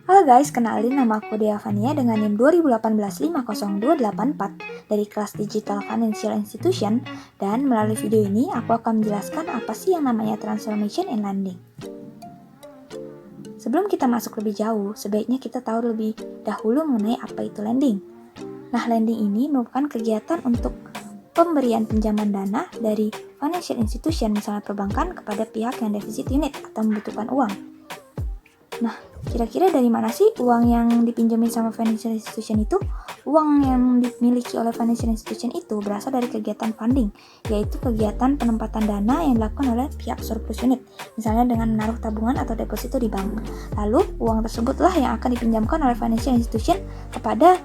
Halo guys, kenalin nama aku Dea Fania dengan NIM 2018-50284 dari kelas Digital Financial Institution, dan melalui video ini aku akan menjelaskan apa sih yang namanya Transformation in Lending. Sebelum kita masuk lebih jauh, sebaiknya kita tahu lebih dahulu mengenai apa itu lending. Nah, lending ini merupakan kegiatan untuk pemberian pinjaman dana dari financial institution, misalnya perbankan, kepada pihak yang defisit unit atau membutuhkan uang. Nah, kira-kira dari mana sih uang yang dipinjamin sama financial institution itu? Uang yang dimiliki oleh financial institution itu berasal dari kegiatan funding, yaitu kegiatan penempatan dana yang dilakukan oleh pihak surplus unit, misalnya dengan menaruh tabungan atau deposito di bank. Lalu, uang tersebutlah yang akan dipinjamkan oleh financial institution kepada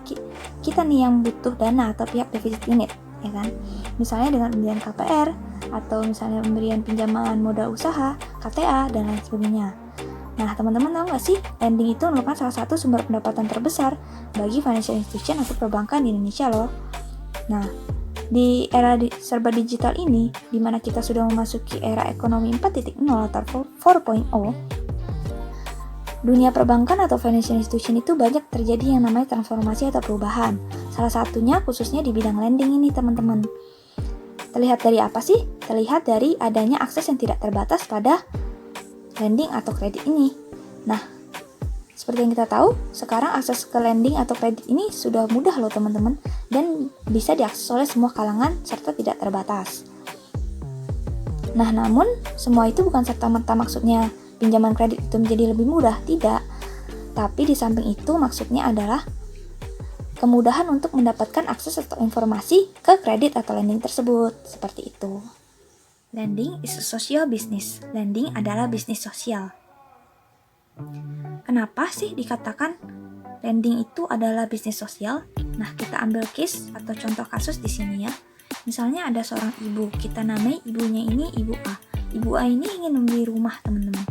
kita nih yang butuh dana atau pihak defisit unit, ya kan? Misalnya dengan pemberian KPR, atau misalnya pemberian pinjaman modal usaha, KTA, dan lain sebagainya. Nah, teman-teman tahu nggak sih, lending itu merupakan salah satu sumber pendapatan terbesar bagi financial institution atau perbankan di Indonesia loh. Nah, di era serba digital ini, di mana kita sudah memasuki era ekonomi 4.0 atau 4.0, dunia perbankan atau financial institution itu banyak terjadi yang namanya transformasi atau perubahan. Salah satunya khususnya di bidang lending ini, teman-teman. Terlihat dari apa sih? Terlihat dari adanya akses yang tidak terbatas pada lending atau kredit ini. Nah, seperti yang kita tahu, sekarang akses ke lending atau kredit ini sudah mudah loh teman-teman, dan bisa diakses oleh semua kalangan serta tidak terbatas. Nah, namun semua itu bukan serta-merta maksudnya pinjaman kredit itu menjadi lebih mudah, tidak. Tapi di samping itu maksudnya adalah kemudahan untuk mendapatkan akses atau informasi ke kredit atau lending tersebut, seperti itu. Lending is a social business. Lending adalah bisnis sosial. Kenapa sih dikatakan lending itu adalah bisnis sosial? Nah, kita ambil case atau contoh kasus di sini ya. Misalnya ada seorang ibu, kita namai ibunya ini Ibu A. Ibu A ini ingin membeli rumah, teman-teman.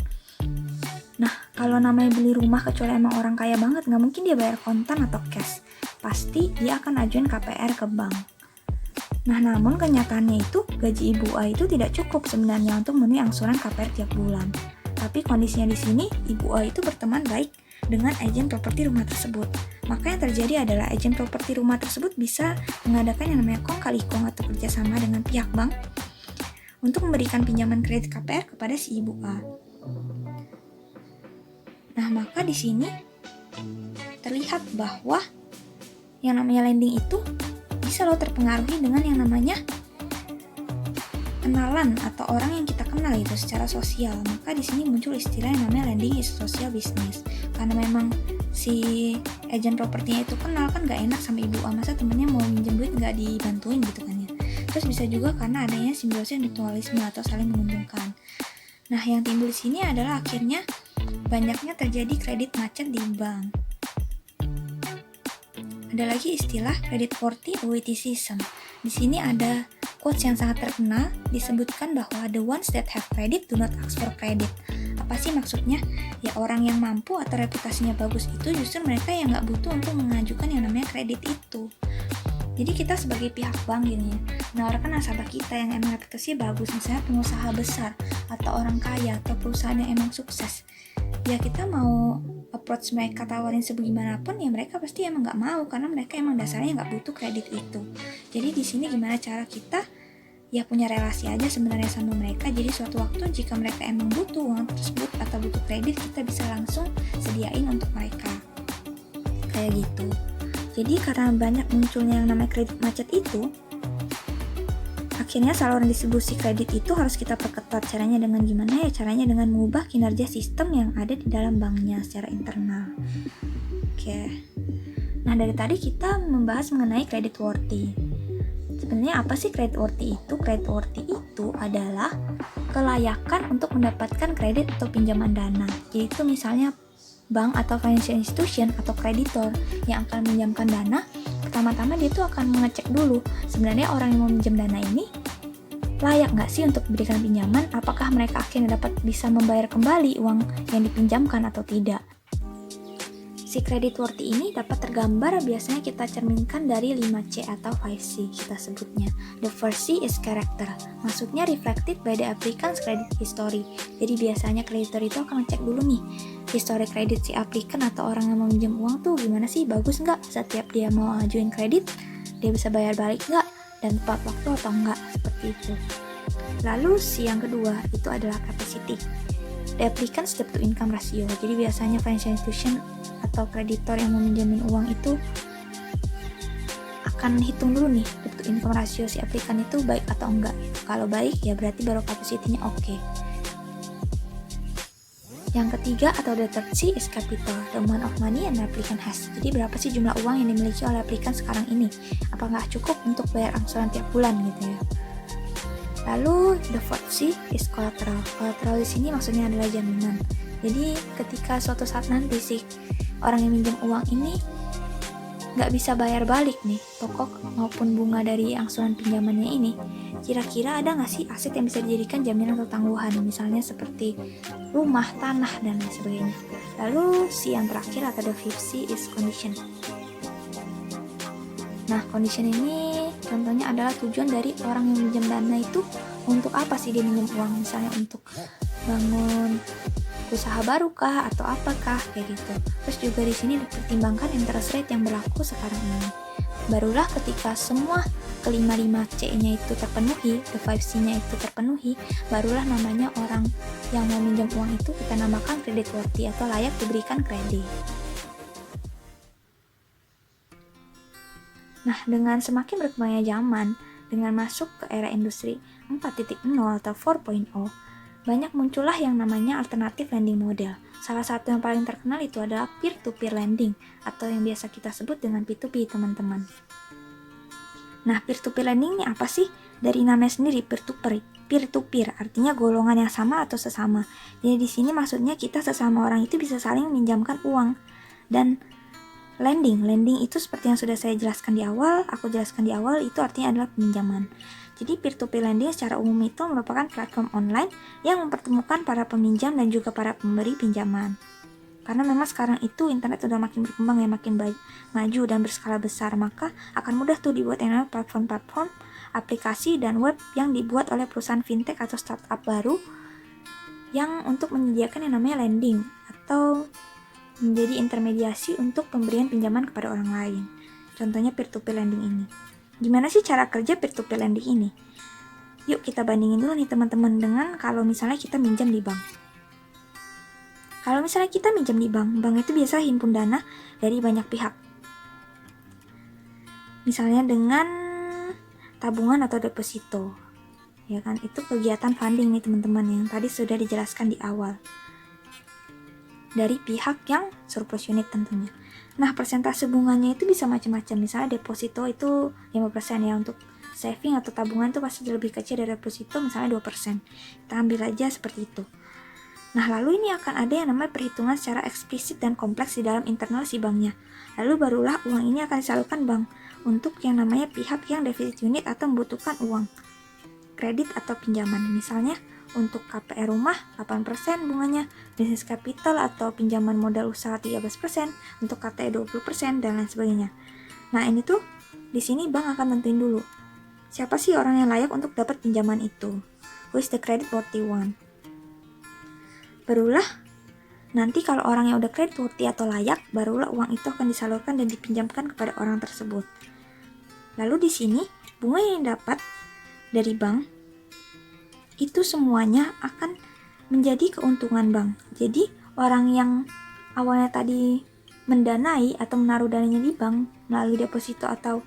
Nah, kalau namanya beli rumah kecuali emang orang kaya banget, nggak mungkin dia bayar kontan atau cash. Pasti dia akan ajuin KPR ke bank. Nah, namun kenyataannya itu gaji Ibu A itu tidak cukup sebenarnya untuk memenuhi angsuran KPR tiap bulan. Tapi kondisinya di sini, Ibu A itu berteman baik dengan agen properti rumah tersebut. Maka yang terjadi adalah agen properti rumah tersebut bisa mengadakan yang namanya kong kali kong atau kerjasama dengan pihak bank untuk memberikan pinjaman kredit KPR kepada si Ibu A. Nah, maka di sini terlihat bahwa yang namanya lending itu bisa lo terpengaruhi dengan yang namanya kenalan atau orang yang kita kenal itu secara sosial. Maka di sini muncul istilah yang namanya lending is social business. Karena memang si agent propertinya itu kenal, kan gak enak sama Ibu A, masa temennya mau minjem duit gak dibantuin gitu kan ya. Terus bisa juga karena adanya simbiosis mutualisme atau saling menguntungkan. Nah, yang timbul di sini adalah akhirnya banyaknya terjadi kredit macet di bank. Ada lagi istilah credit worthy waitism. Di sini ada quotes yang sangat terkenal, disebutkan bahwa the ones that have credit do not ask for credit. Apa sih maksudnya? Ya, orang yang mampu atau reputasinya bagus itu justru mereka yang nggak butuh untuk mengajukan yang namanya kredit itu. Jadi kita sebagai pihak bank gini ya, menawarkan nasabah kita yang emang reputasinya bagus, misalnya pengusaha besar atau orang kaya atau perusahaan yang emang sukses. Ya, kita mau approach mereka tawarin sebagaimanapun, ya mereka pasti emang nggak mau karena mereka emang dasarnya nggak butuh kredit itu. Jadi di sini gimana cara kita ya punya relasi aja sebenarnya sama mereka. Jadi suatu waktu jika mereka emang butuh uang tersebut atau butuh kredit, kita bisa langsung sediain untuk mereka. Kayak gitu. Jadi karena banyak munculnya yang namanya kredit macet itu, akhirnya saluran distribusi kredit itu harus kita perketat. Caranya dengan gimana ya? Caranya dengan mengubah kinerja sistem yang ada di dalam banknya secara internal. Oke. Nah, dari tadi kita membahas mengenai credit worthy. Sebenarnya apa sih credit worthy itu? Credit worthy itu adalah kelayakan untuk mendapatkan kredit atau pinjaman dana. Jadi itu misalnya bank atau financial institution atau kreditor yang akan meminjamkan dana, pertama-tama dia tuh akan mengecek dulu sebenarnya orang yang mau minjem dana ini layak nggak sih untuk diberikan pinjaman, apakah mereka akhirnya dapat bisa membayar kembali uang yang dipinjamkan atau tidak. Si credit worthy ini dapat tergambar biasanya kita cerminkan dari 5C atau 5C kita sebutnya. The first C is character, maksudnya reflected by the applicant's credit history. Jadi biasanya kreditor itu akan ngecek dulu nih, history kredit si aplikan atau orang yang mau minjem uang tuh gimana sih, bagus nggak, setiap dia mau ngajuin kredit dia bisa bayar balik nggak, dan tepat waktu atau enggak, seperti itu. Lalu si yang kedua itu adalah capacity. The applicant's debt to income ratio. Jadi biasanya financial institution atau kreditor yang mau minjemin uang itu akan hitung dulu nih debt to income ratio si aplikan itu baik atau enggak. Kalau baik ya berarti baru capacity-nya oke. Yang ketiga atau the third C is capital, the amount of money an applicant has. Jadi berapa sih jumlah uang yang dimiliki oleh aplikan sekarang ini? Apakah cukup untuk bayar angsuran tiap bulan gitu ya? Lalu the fourth C is collateral. Collateral di sini maksudnya adalah jaminan. Jadi ketika suatu saat nanti si orang yang minjem uang ini nggak bisa bayar balik nih pokok maupun bunga dari angsuran pinjamannya ini, kira-kira ada nggak sih aset yang bisa dijadikan jaminan atau tangguhan, misalnya seperti rumah, tanah, dan lain sebagainya. Lalu si yang terakhir atau the fifth C is condition. Nah, condition ini contohnya adalah tujuan dari orang yang minjem dana itu untuk apa sih dia minjem uang, misalnya untuk bangun usaha baru kah atau apakah kayak gitu. Terus juga di sini dipertimbangkan interest rate yang berlaku sekarang ini. Barulah ketika semua kelima-lima C-nya itu terpenuhi, the 5C-nya itu terpenuhi, barulah namanya orang yang mau minjam uang itu kita namakan credit worthy atau layak diberikan kredit. Nah, dengan semakin berkembangnya zaman, dengan masuk ke era industri 4.0 atau 4.0, banyak muncullah yang namanya alternatif lending model. Salah satu yang paling terkenal itu adalah peer-to-peer lending atau yang biasa kita sebut dengan P2P, teman-teman. Nah, peer-to-peer lending ini apa sih? Dari namanya sendiri peer-to-peer artinya golongan yang sama atau sesama. Jadi di sini maksudnya kita sesama orang itu bisa saling meminjamkan uang. Dan lending itu seperti yang sudah saya jelaskan di awal, itu artinya adalah peminjaman. Jadi peer-to-peer lending secara umum itu merupakan platform online yang mempertemukan para peminjam dan juga para pemberi pinjaman. Karena memang sekarang itu internet sudah makin berkembang ya, makin maju dan berskala besar, maka akan mudah tuh dibuat yang namanya platform-platform, aplikasi dan web yang dibuat oleh perusahaan fintech atau startup baru yang untuk menyediakan yang namanya lending atau menjadi intermediasi untuk pemberian pinjaman kepada orang lain. Contohnya peer-to-peer lending ini. Gimana sih cara kerja peer-to-peer lending ini? Yuk kita bandingin dulu nih teman-teman dengan kalau misalnya kita minjam di bank. Kalau misalnya kita minjam di bank itu biasa himpun dana dari banyak pihak. Misalnya dengan tabungan atau deposito. Ya kan, itu kegiatan funding nih teman-teman yang tadi sudah dijelaskan di awal. Dari pihak yang surplus unit tentunya. Nah, persentase bunganya itu bisa macam-macam. Misalnya deposito itu 5% ya, untuk saving atau tabungan itu pasti lebih kecil dari deposito, misalnya 2%. Kita ambil aja seperti itu. Nah, lalu ini akan ada yang namanya perhitungan secara eksplisit dan kompleks di dalam internal si banknya. Lalu barulah uang ini akan disalurkan bank untuk yang namanya pihak yang defisit unit atau membutuhkan uang kredit atau pinjaman. Misalnya untuk KPR rumah 8% bunganya, bisnis capital atau pinjaman modal usaha 13%, untuk KTE 20% dan lain sebagainya. Nah, ini tuh di sini bank akan tentuin dulu siapa sih orang yang layak untuk dapat pinjaman itu. Who is the credit worthy one? Barulah nanti kalau orang yang udah credit worthy atau layak, barulah uang itu akan disalurkan dan dipinjamkan kepada orang tersebut. Lalu di sini bunga yang dapat dari bank itu semuanya akan menjadi keuntungan bank. Jadi orang yang awalnya tadi mendanai atau menaruh dananya di bank melalui deposito atau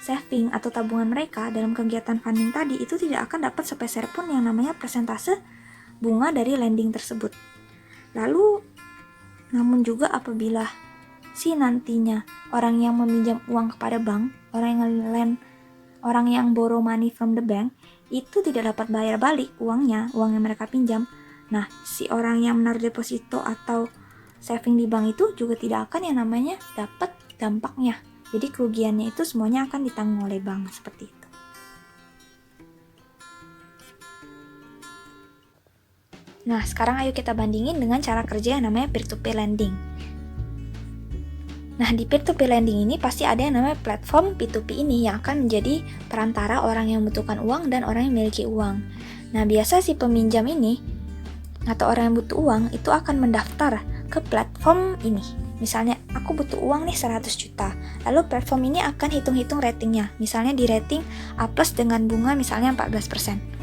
saving atau tabungan mereka dalam kegiatan funding tadi, itu tidak akan dapat sepeser pun yang namanya persentase bunga dari lending tersebut. Lalu namun juga apabila si nantinya orang yang meminjam uang kepada bank, orang yang borrow money from the bank itu tidak dapat bayar balik uang yang mereka pinjam. Nah, si orang yang menaruh deposito atau saving di bank itu juga tidak akan yang namanya dapat dampaknya. Jadi kerugiannya itu semuanya akan ditanggung oleh bank, seperti itu. Nah, sekarang ayo kita bandingin dengan cara kerja yang namanya peer-to-peer lending. Nah, di peer-to-peer lending ini pasti ada yang namanya platform P2P ini yang akan menjadi perantara orang yang membutuhkan uang dan orang yang memiliki uang. Nah, biasa si peminjam ini atau orang yang butuh uang itu akan mendaftar ke platform ini. Misalnya aku butuh uang nih 100 juta. Lalu platform ini akan hitung-hitung ratingnya. Misalnya di rating A+ dengan bunga misalnya 14%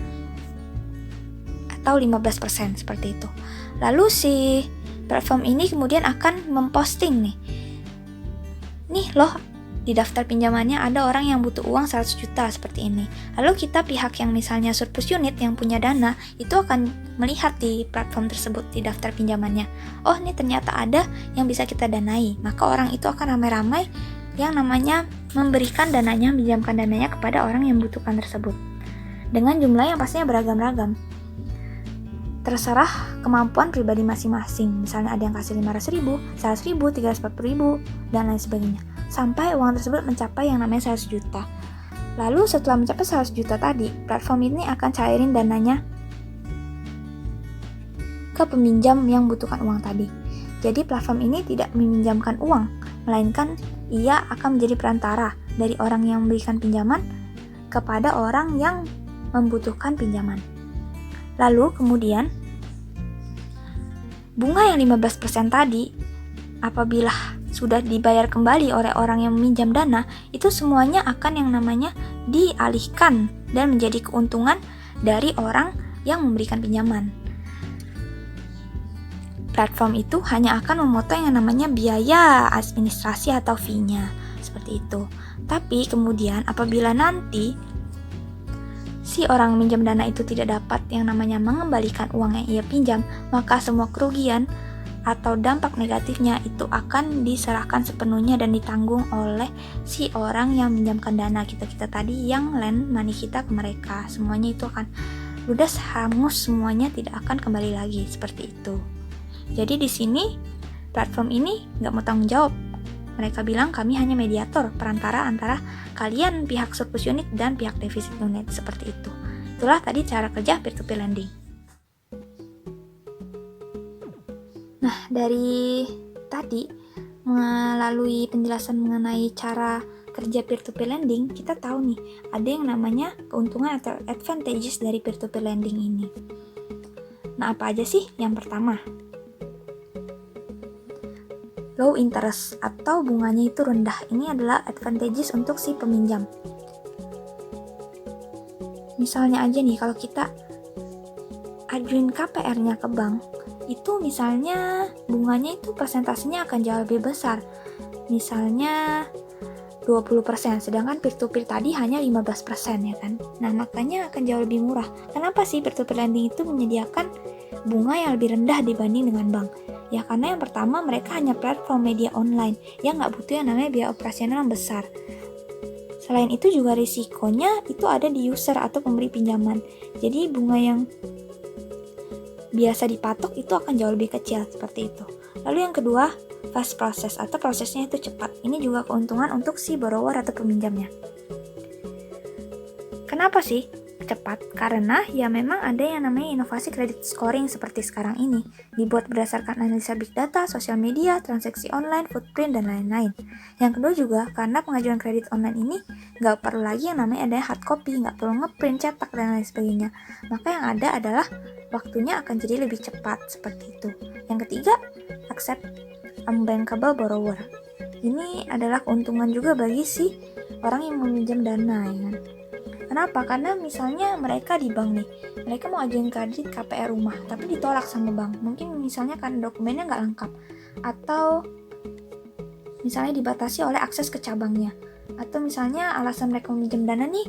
atau 15% seperti itu. Lalu si platform ini kemudian akan memposting nih. Nih loh, di daftar pinjamannya ada orang yang butuh uang 100 juta seperti ini. Lalu kita pihak yang misalnya surplus unit yang punya dana itu akan melihat di platform tersebut di daftar pinjamannya. Oh, ini ternyata ada yang bisa kita danai. Maka orang itu akan ramai-ramai yang namanya memberikan dananya, minjamkan dananya kepada orang yang membutuhkan tersebut. Dengan jumlah yang pastinya beragam-ragam. Terserah kemampuan pribadi masing-masing. Misalnya ada yang kasih 500.000, 100.000, 340.000, dan lain sebagainya. Sampai uang tersebut mencapai yang namanya 100 juta. Lalu setelah mencapai 100 juta tadi, platform ini akan cairin dananya ke peminjam yang membutuhkan uang tadi. Jadi platform ini tidak meminjamkan uang, melainkan ia akan menjadi perantara dari orang yang memberikan pinjaman kepada orang yang membutuhkan pinjaman. Lalu kemudian bunga yang 15% tadi apabila sudah dibayar kembali oleh orang yang meminjam dana, itu semuanya akan yang namanya dialihkan dan menjadi keuntungan dari orang yang memberikan pinjaman. Platform itu hanya akan memotong yang namanya biaya administrasi atau fee-nya, seperti itu. Tapi kemudian apabila nanti si orang minjam dana itu tidak dapat yang namanya mengembalikan uang yang ia pinjam, maka semua kerugian atau dampak negatifnya itu akan diserahkan sepenuhnya dan ditanggung oleh si orang yang minjamkan dana kita tadi yang lend money kita ke mereka. Semuanya itu akan ludas, hangus, semuanya tidak akan kembali lagi seperti itu. Jadi di sini platform ini nggak mau tanggung jawab. Mereka bilang kami hanya mediator, perantara antara kalian pihak surplus unit dan pihak defisit unit, seperti itu. Itulah tadi cara kerja peer-to-peer lending. Nah, dari tadi melalui penjelasan mengenai cara kerja peer-to-peer lending, kita tahu nih ada yang namanya keuntungan atau advantages dari peer-to-peer lending ini. Nah, apa aja sih? Yang pertama, low interest atau bunganya itu rendah. Ini adalah advantages untuk si peminjam. Misalnya aja nih, kalau kita ajuin KPR-nya ke bank, itu misalnya bunganya itu persentasenya akan jauh lebih besar. Misalnya 20%, sedangkan peer-to-peer tadi hanya 15% ya kan. Nah, makanya akan jauh lebih murah. Kenapa sih peer-to-peer lending itu menyediakan bunga yang lebih rendah dibanding dengan bank? Ya karena yang pertama mereka hanya platform media online yang nggak butuh yang namanya biaya operasional yang besar. Selain itu juga risikonya itu ada di user atau pemberi pinjaman. Jadi bunga yang biasa dipatok itu akan jauh lebih kecil seperti itu. Lalu yang kedua, fast process atau prosesnya itu cepat. Ini juga keuntungan untuk si borrower atau peminjamnya. Kenapa sih cepat? Karena ya memang ada yang namanya inovasi credit scoring seperti sekarang ini, dibuat berdasarkan analisa big data, sosial media, transaksi online, footprint, dan lain-lain. Yang kedua juga karena pengajuan kredit online ini nggak perlu lagi yang namanya ada hard copy, nggak perlu ngeprint, cetak, dan lain sebagainya. Maka yang ada adalah waktunya akan jadi lebih cepat seperti itu. Yang ketiga, accept unbankable borrower. Ini adalah keuntungan juga bagi si orang yang meminjam dana ya kan. Kenapa? Karena misalnya mereka di bank nih, mereka mau ajuin kredit KPR rumah, tapi ditolak sama bank. Mungkin misalnya karena dokumennya nggak lengkap, atau misalnya dibatasi oleh akses ke cabangnya, atau misalnya alasan mereka meminjam dana nih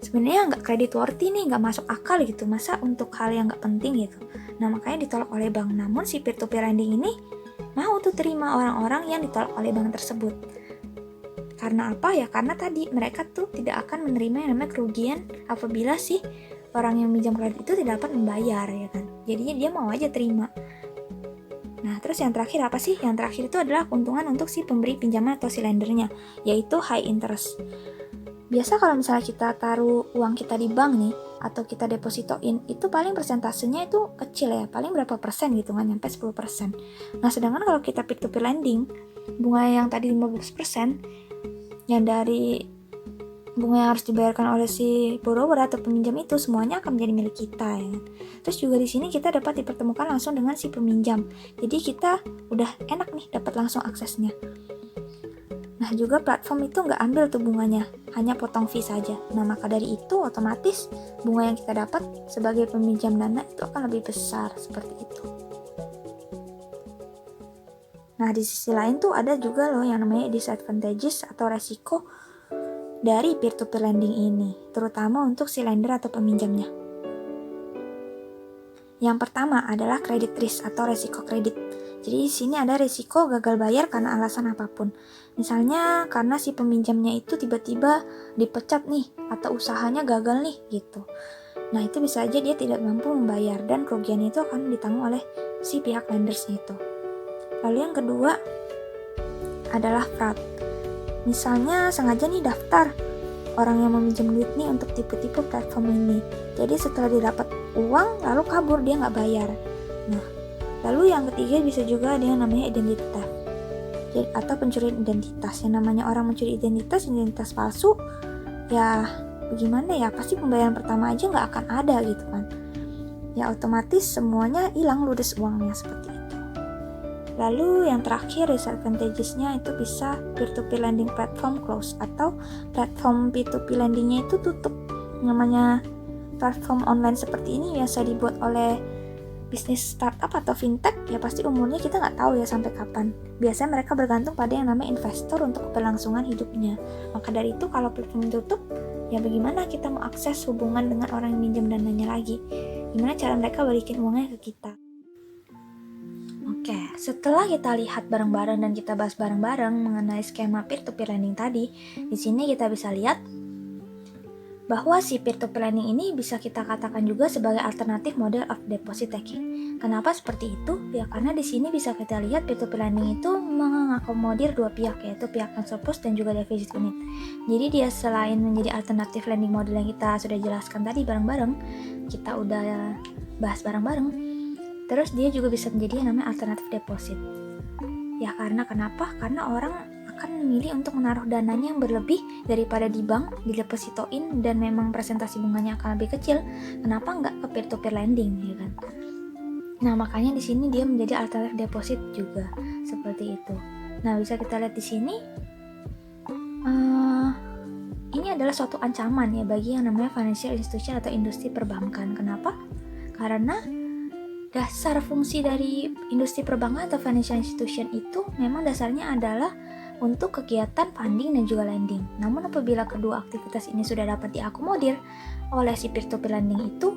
sebenarnya nggak credit worthy nih, nggak masuk akal gitu, masa untuk hal yang nggak penting gitu. Nah makanya ditolak oleh bank. Namun si peer-to-peer lending ini mau tuh terima orang-orang yang ditolak oleh bank tersebut. Karena apa ya? Karena tadi mereka tuh tidak akan menerima yang namanya kerugian apabila si orang yang minjam kredit itu tidak dapat membayar ya kan. Jadinya dia mau aja terima. Nah, terus yang terakhir apa sih? Yang terakhir itu adalah keuntungan untuk si pemberi pinjaman atau si lendernya, yaitu high interest. Biasa kalau misalnya kita taruh uang kita di bank nih, atau kita depositoin, itu paling persentasenya itu kecil ya, paling berapa persen gitu, nggak nyampe 10%. Nah, sedangkan kalau kita peer-to-peer lending, bunga yang tadi 15%, yang dari bunga yang harus dibayarkan oleh si borrower atau peminjam itu semuanya akan menjadi milik kita ya kan. Terus juga di sini kita dapat dipertemukan langsung dengan si peminjam. Jadi kita udah enak nih dapat langsung aksesnya. Nah juga platform itu nggak ambil tuh bunganya, hanya potong fee saja. Nah maka dari itu otomatis bunga yang kita dapat sebagai peminjam dana itu akan lebih besar seperti itu. Nah di sisi lain tuh ada juga loh yang namanya disadvantages atau resiko dari peer-to-peer lending ini, terutama untuk si lender atau peminjamnya. Yang pertama adalah credit risk atau resiko kredit. Jadi di sini ada resiko gagal bayar karena alasan apapun. Misalnya karena si peminjamnya itu tiba-tiba dipecat nih atau usahanya gagal nih gitu. Nah itu bisa aja dia tidak mampu membayar dan kerugian itu akan ditanggung oleh si pihak lendersnya itu. Lalu yang kedua adalah fraud. Misalnya sengaja nih daftar orang yang meminjam duit nih untuk tipu-tipu platform ini. Jadi setelah dia dapat uang lalu kabur, dia nggak bayar. Nah, lalu yang ketiga bisa juga ada yang namanya identitas atau pencurian identitas. Yang namanya orang mencuri identitas palsu, ya bagaimana ya, pasti pembayaran pertama aja nggak akan ada gitu kan. Ya otomatis semuanya hilang ludes uangnya seperti itu. Lalu yang terakhir disadvantages-nya itu bisa peer-to-peer lending platform close atau platform P2P lendingnya itu tutup. Namanya platform online seperti ini biasa dibuat oleh bisnis startup atau fintech, ya pasti umurnya kita nggak tahu ya sampai kapan. Biasanya mereka bergantung pada yang namanya investor untuk keberlangsungan hidupnya. Maka dari itu kalau platform tutup, ya bagaimana kita mau akses hubungan dengan orang yang minjem dananya lagi? Gimana cara mereka balikin uangnya ke kita? Oke, setelah kita lihat bareng-bareng dan kita bahas bareng-bareng mengenai skema peer-to-peer lending tadi, di sini kita bisa lihat bahwa si peer-to-peer lending ini bisa kita katakan juga sebagai alternatif model of deposit taking. Kenapa seperti itu? Ya karena di sini bisa kita lihat peer-to-peer lending itu mengakomodir dua pihak, yaitu pihak yang surplus dan juga deficit unit. Jadi dia selain menjadi alternatif lending model yang kita sudah jelaskan tadi bareng-bareng, kita udah bahas bareng-bareng. Terus dia juga bisa menjadi yang namanya alternatif deposit. Ya karena kenapa? Karena orang akan memilih untuk menaruh dananya yang berlebih daripada di bank, didepositoin dan memang presentasi bunganya akan lebih kecil. Kenapa nggak ke peer-to-peer lending, ya kan? Nah makanya di sini dia menjadi alternatif deposit juga seperti itu. Nah bisa kita lihat di sini, ini adalah suatu ancaman ya bagi yang namanya financial institution atau industri perbankan. Kenapa? Karena dasar fungsi dari industri perbankan atau financial institution itu memang dasarnya adalah untuk kegiatan funding dan juga lending. Namun apabila kedua aktivitas ini sudah dapat diakomodir oleh si peer-to-peer lending itu,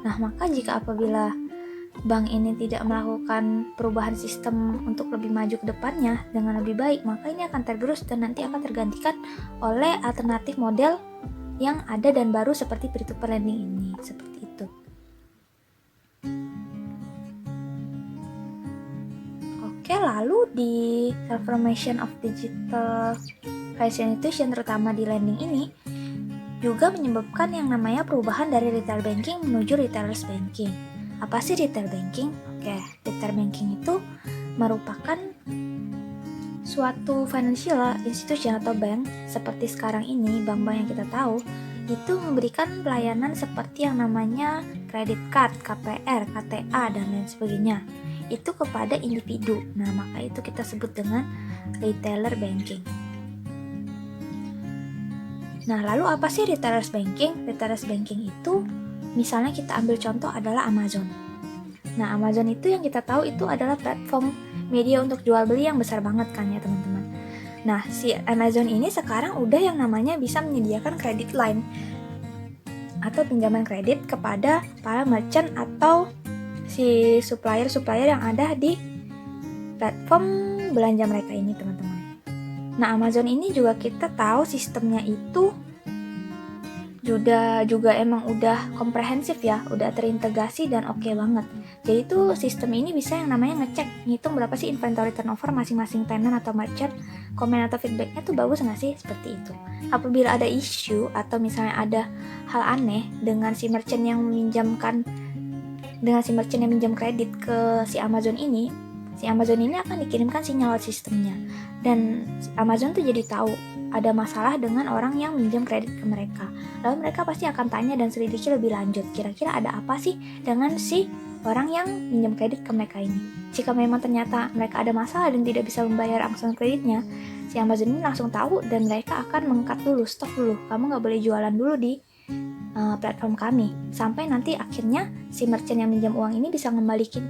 nah maka jika apabila bank ini tidak melakukan perubahan sistem untuk lebih maju ke depannya dengan lebih baik, maka ini akan tergerus dan nanti akan tergantikan oleh alternatif model yang ada dan baru seperti peer-to-peer lending ini, seperti itu. Oke, lalu di transformation of digital financial institution terutama di lending ini juga menyebabkan yang namanya perubahan dari retail banking menuju retailers banking. Apa sih retail banking? Oke, retail banking itu merupakan suatu financial institution atau bank seperti sekarang ini, bank-bank yang kita tahu itu memberikan pelayanan seperti yang namanya credit card, KPR, KTA, dan lain sebagainya. Itu kepada individu. Nah, maka itu kita sebut dengan retailer banking. Nah, lalu apa sih retailers banking? Retailers banking itu, misalnya kita ambil contoh adalah Amazon. Nah, Amazon itu yang kita tahu itu adalah platform media untuk jual beli yang besar banget kan ya teman-teman. Nah, si Amazon ini sekarang udah yang namanya bisa menyediakan credit line atau pinjaman kredit kepada para merchant atau si supplier-supplier yang ada di platform belanja mereka ini teman-teman. Nah Amazon ini juga kita tahu sistemnya itu juga emang udah komprehensif ya, udah terintegrasi dan oke banget. Jadi tuh sistem ini bisa yang namanya ngecek, ngitung berapa sih inventory turnover masing-masing tenant atau merchant, komen atau feedbacknya tuh bagus nggak sih, seperti itu. Apabila ada isu atau misalnya ada hal aneh dengan si merchant yang minjam kredit ke si Amazon ini, si Amazon ini akan dikirimkan sinyal sistemnya. Dan Amazon tuh jadi tahu ada masalah dengan orang yang minjem kredit ke mereka. Lalu mereka pasti akan tanya dan selidiki lebih lanjut, kira-kira ada apa sih dengan si orang yang minjem kredit ke mereka ini. Jika memang ternyata mereka ada masalah dan tidak bisa membayar angsuran kreditnya, si Amazon ini langsung tahu dan mereka akan meng-cut dulu, stop dulu, kamu nggak boleh jualan dulu di platform kami, sampai nanti akhirnya si merchant yang minjam uang ini bisa ngembalikin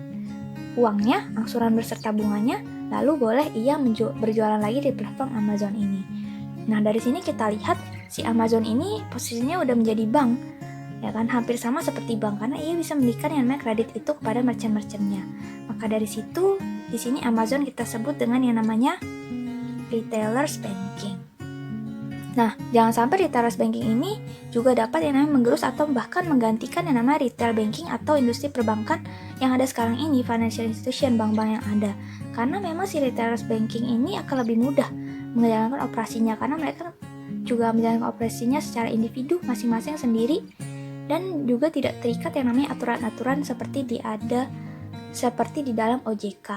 uangnya, angsuran beserta bunganya, lalu boleh ia berjualan lagi di platform Amazon ini. Nah, dari sini kita lihat si Amazon ini posisinya udah menjadi bank, ya kan, hampir sama seperti bank karena ia bisa memberikan yang namanya kredit itu kepada merchant-merchantnya. Maka dari situ, di sini Amazon kita sebut dengan yang namanya retailers banking. Nah, jangan sampai retailers banking ini juga dapat yang namanya menggerus atau bahkan menggantikan yang namanya retail banking atau industri perbankan yang ada sekarang ini, financial institution, bank-bank yang ada. Karena memang si retailers banking ini akan lebih mudah menjalankan operasinya karena mereka juga menjalankan operasinya secara individu masing-masing sendiri dan juga tidak terikat yang namanya aturan-aturan seperti di dalam OJK.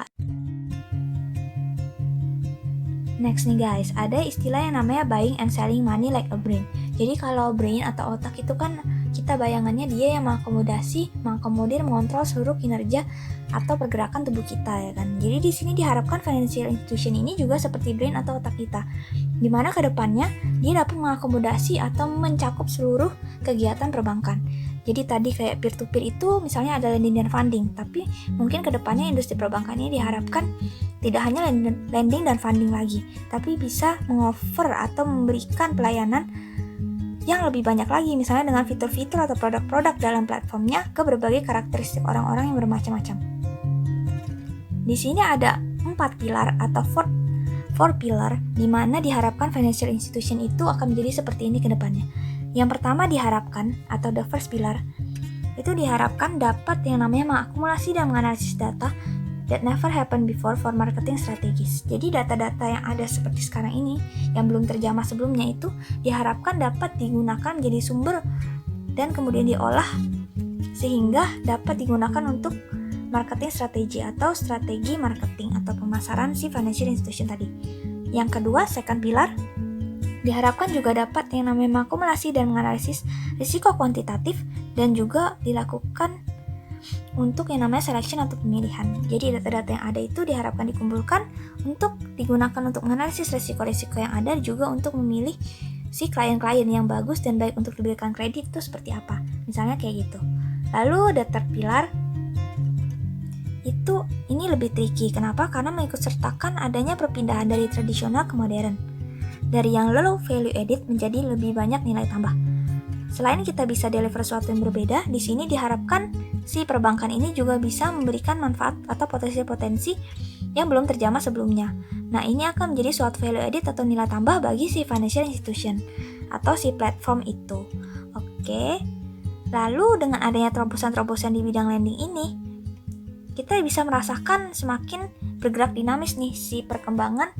Next nih guys, ada istilah yang namanya buying and selling money like a brain. Jadi kalau brain atau otak itu kan kita bayangannya dia yang mengakomodir, mengontrol seluruh kinerja atau pergerakan tubuh kita, ya kan. Jadi di sini diharapkan financial institution ini juga seperti brain atau otak kita, di mana kedepannya dia dapat mengakomodasi atau mencakup seluruh kegiatan perbankan. Jadi tadi kayak peer-to-peer itu misalnya ada lending dan funding, tapi mungkin kedepannya industri perbankan ini diharapkan tidak hanya lending dan funding lagi, tapi bisa mengoffer atau memberikan pelayanan yang lebih banyak lagi, misalnya dengan fitur-fitur atau produk-produk dalam platformnya ke berbagai karakteristik orang-orang yang bermacam-macam. Di sini ada 4 pilar atau 4 pilar di mana diharapkan financial institution itu akan menjadi seperti ini ke depannya. Yang pertama diharapkan, atau the first pillar, itu diharapkan dapat yang namanya mengakumulasi dan menganalisis data that never happened before for marketing strategies. Jadi data-data yang ada seperti sekarang ini, yang belum terjamah sebelumnya itu, diharapkan dapat digunakan menjadi sumber dan kemudian diolah sehingga dapat digunakan untuk marketing strategi atau strategi marketing atau pemasaran si financial institution tadi. Yang kedua, second pillar, diharapkan juga dapat yang namanya mengakumulasi dan menganalisis risiko kuantitatif dan juga dilakukan untuk yang namanya selection atau pemilihan. Jadi data-data yang ada itu diharapkan dikumpulkan untuk digunakan untuk menganalisis risiko-risiko yang ada, juga untuk memilih si klien-klien yang bagus dan baik untuk diberikan kredit itu seperti apa. Misalnya kayak gitu. Lalu the third pillar itu ini lebih tricky. Kenapa? Karena mengikut sertakan adanya perpindahan dari tradisional ke modern, dari yang low value added menjadi lebih banyak nilai tambah. Selain kita bisa deliver sesuatu yang berbeda, di sini diharapkan si perbankan ini juga bisa memberikan manfaat atau potensi-potensi yang belum terjamah sebelumnya. Nah, ini akan menjadi suatu value added atau nilai tambah bagi si financial institution atau si platform itu. Oke. Lalu dengan adanya terobosan-terobosan di bidang lending ini, kita bisa merasakan semakin bergerak dinamis nih si perkembangan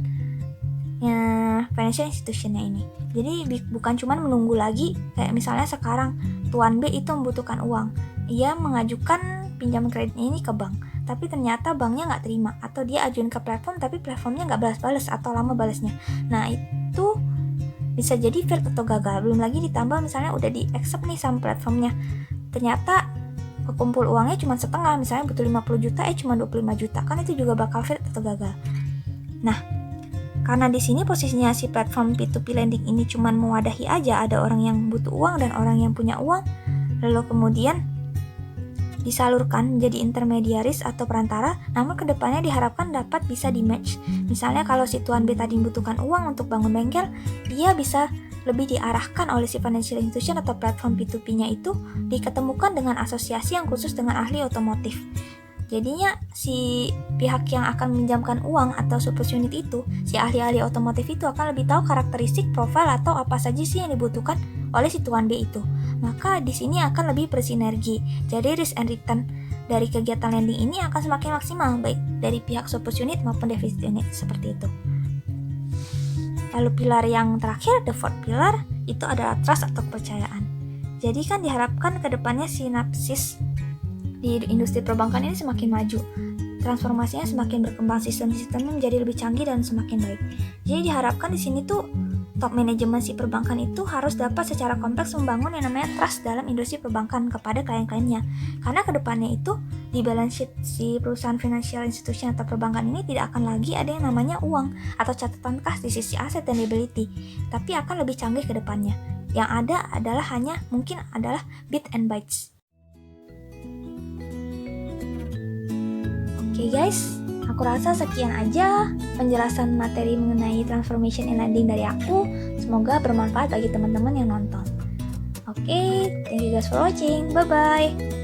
financial institutionnya ini. Jadi bukan cuma menunggu lagi, kayak misalnya sekarang Tuan B itu membutuhkan uang, ia mengajukan pinjaman kreditnya ini ke bank, tapi ternyata banknya nggak terima, atau dia ajuin ke platform tapi platformnya nggak balas-balas atau lama balasnya. Nah, itu bisa jadi fail atau gagal. Belum lagi ditambah misalnya udah di accept nih sama platformnya, ternyata kekumpul uangnya cuma setengah, misalnya butuh 50 juta cuma 25 juta, kan itu juga bakal fail atau gagal. Nah, karena di sini posisinya si platform P2P lending ini cuma mewadahi aja ada orang yang butuh uang dan orang yang punya uang, lalu kemudian disalurkan menjadi intermediaris atau perantara, namun kedepannya diharapkan dapat bisa di-match. Misalnya kalau si Tuan B tadi membutuhkan uang untuk bangun bengkel, dia bisa lebih diarahkan oleh si financial institution atau platform P2P-nya itu diketemukan dengan asosiasi yang khusus dengan ahli otomotif. Jadinya si pihak yang akan meminjamkan uang atau surplus unit itu, si ahli-ahli otomotif itu akan lebih tahu karakteristik, profil atau apa saja sih yang dibutuhkan oleh si Tuan B itu. Maka di sini akan lebih bersinergi. Jadi risk and return dari kegiatan lending ini akan semakin maksimal, baik dari pihak surplus unit maupun defisit unit, seperti itu. Lalu pilar yang terakhir, the fourth pillar, itu adalah trust atau kepercayaan. Jadi kan diharapkan ke depannya sinapsis di industri perbankan ini semakin maju. transformasinya semakin berkembang, sistem-sistemnya menjadi lebih canggih dan semakin baik. Jadi diharapkan di sini tuh top manajemen si perbankan itu harus dapat secara kompleks membangun yang namanya trust dalam industri perbankan kepada klien-kliennya. Karena kedepannya itu di balance sheet si perusahaan financial institution atau perbankan ini tidak akan lagi ada yang namanya uang atau catatan kas di sisi aset dan liability, tapi akan lebih canggih ke depannya. Yang ada adalah hanya mungkin adalah bit and bytes. Oke guys, aku rasa sekian aja penjelasan materi mengenai transformation in lending dari aku. Semoga bermanfaat bagi teman-teman yang nonton. Oke, thank you guys for watching. Bye-bye.